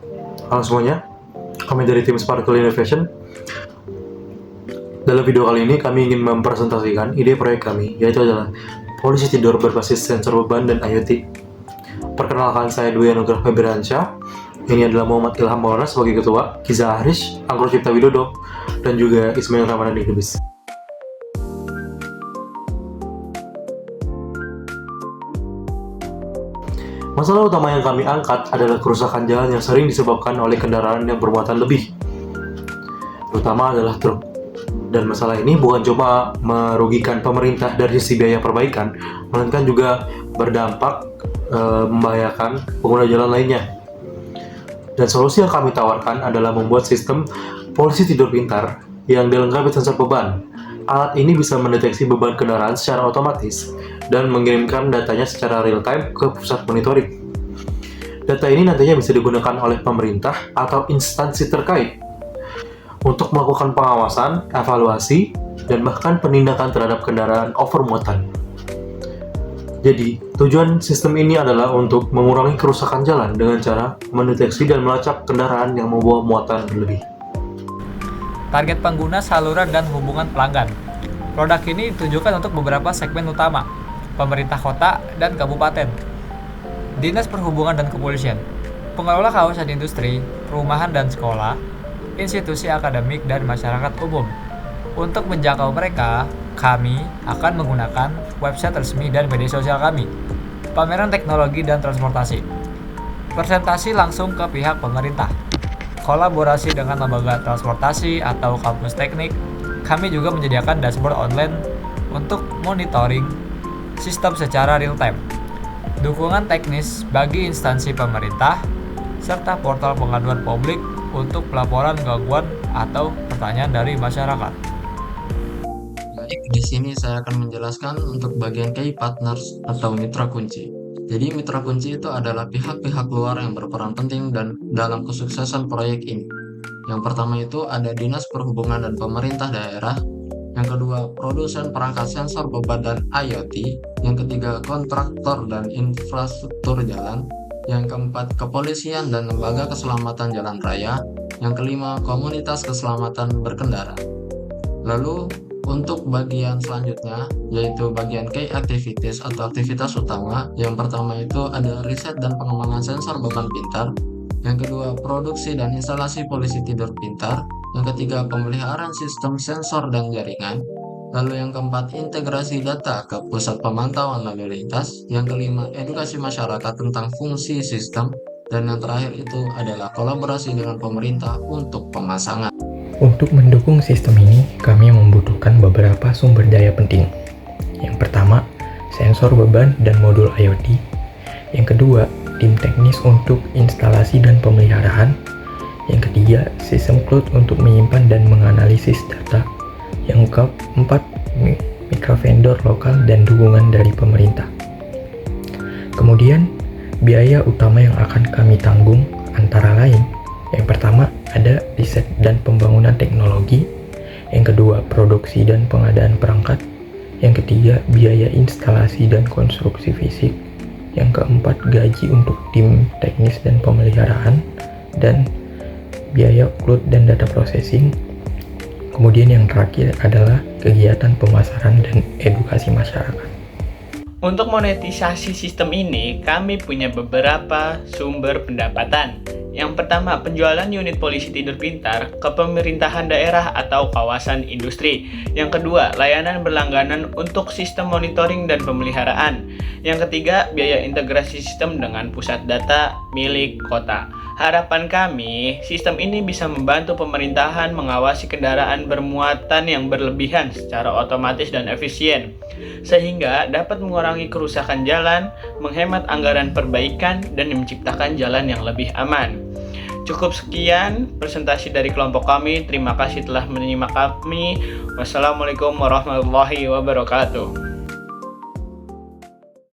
Halo semuanya, kami dari tim Sparkle Innovation. Dalam video kali ini kami ingin mempresentasikan ide proyek kami, yaitu adalah polisi tidur berbasis sensor beban dan IoT. Perkenalkan, saya Dwi Anugrah Febriansyah. Ini adalah Muhammad Ilham Maulana sebagai ketua, Kiza Harish, Angkro Cipta Widodo, dan juga Ismail Ramadan di Lubis. Masalah utama yang kami angkat adalah kerusakan jalan yang sering disebabkan oleh kendaraan yang bermuatan lebih, terutama adalah truk. Dan masalah ini bukan cuma merugikan pemerintah dari sisi biaya perbaikan, melainkan juga berdampak membahayakan pengguna jalan lainnya. Dan solusi yang kami tawarkan adalah membuat sistem polisi tidur pintar yang dilengkapi sensor beban. Alat ini bisa mendeteksi beban kendaraan secara otomatis dan mengirimkan datanya secara real-time ke pusat monitoring. Data ini nantinya bisa digunakan oleh pemerintah atau instansi terkait untuk melakukan pengawasan, evaluasi, dan bahkan penindakan terhadap kendaraan overmuatan. Jadi, tujuan sistem ini adalah untuk mengurangi kerusakan jalan dengan cara mendeteksi dan melacak kendaraan yang membawa muatan berlebih. Target pengguna, saluran, dan hubungan pelanggan. Produk ini ditujukan untuk beberapa segmen utama, pemerintah kota dan kabupaten, dinas perhubungan dan kepolisian, pengelola kawasan industri, perumahan dan sekolah, institusi akademik, dan masyarakat umum. Untuk menjangkau mereka, kami akan menggunakan website resmi dan media sosial kami, pameran teknologi dan transportasi, presentasi langsung ke pihak pemerintah, kolaborasi dengan lembaga transportasi atau kampus teknik. Kami juga menyediakan dashboard online untuk monitoring sistem secara real-time, dukungan teknis bagi instansi pemerintah, serta portal pengaduan publik untuk pelaporan gangguan atau pertanyaan dari masyarakat. Baik, di sini saya akan menjelaskan untuk bagian key partners atau mitra kunci. Jadi mitra kunci itu adalah pihak-pihak luar yang berperan penting dan dalam kesuksesan proyek ini. Yang pertama itu ada Dinas Perhubungan dan Pemerintah Daerah. Yang kedua, produsen perangkat sensor beban dan IoT. Yang ketiga, kontraktor dan infrastruktur jalan. Yang keempat, kepolisian dan lembaga keselamatan jalan raya. Yang kelima, komunitas keselamatan berkendara. Lalu untuk bagian selanjutnya, yaitu bagian key activities atau aktivitas utama. Yang pertama itu ada riset dan pengembangan sensor beban pintar. Yang kedua, produksi dan instalasi polisi tidur pintar. Yang ketiga, pemeliharaan sistem sensor dan jaringan. Lalu yang keempat, integrasi data ke pusat pemantauan lalu lintas. Yang kelima, edukasi masyarakat tentang fungsi sistem. Dan yang terakhir itu adalah kolaborasi dengan pemerintah untuk pemasangan. Untuk mendukung sistem ini, kami membutuhkan beberapa sumber daya penting. Yang pertama, sensor beban dan modul IoT. Yang kedua, tim teknis untuk instalasi dan pemeliharaan. Yang ketiga, sistem cloud untuk menyimpan dan menganalisis data. Yang keempat, mitra vendor lokal dan dukungan dari pemerintah. Kemudian, biaya utama yang akan kami tanggung antara lain, yang pertama ada riset dan pembangunan teknologi. Yang kedua, produksi dan pengadaan perangkat. Yang ketiga, biaya instalasi dan konstruksi fisik. Yang keempat, gaji untuk tim teknis dan pemeliharaan, dan biaya cloud dan data processing. Kemudian yang terakhir adalah kegiatan pemasaran dan edukasi masyarakat. Untuk monetisasi sistem ini, kami punya beberapa sumber pendapatan. Yang pertama, penjualan unit polisi tidur pintar ke pemerintahan daerah atau kawasan industri. Yang kedua, layanan berlangganan untuk sistem monitoring dan pemeliharaan. Yang ketiga, biaya integrasi sistem dengan pusat data milik kota. Harapan kami, sistem ini bisa membantu pemerintahan mengawasi kendaraan bermuatan yang berlebihan secara otomatis dan efisien, sehingga dapat mengurangi kerusakan jalan, menghemat anggaran perbaikan, dan menciptakan jalan yang lebih aman. Cukup sekian presentasi dari kelompok kami. Terima kasih telah menyimak kami. Wassalamualaikum warahmatullahi wabarakatuh.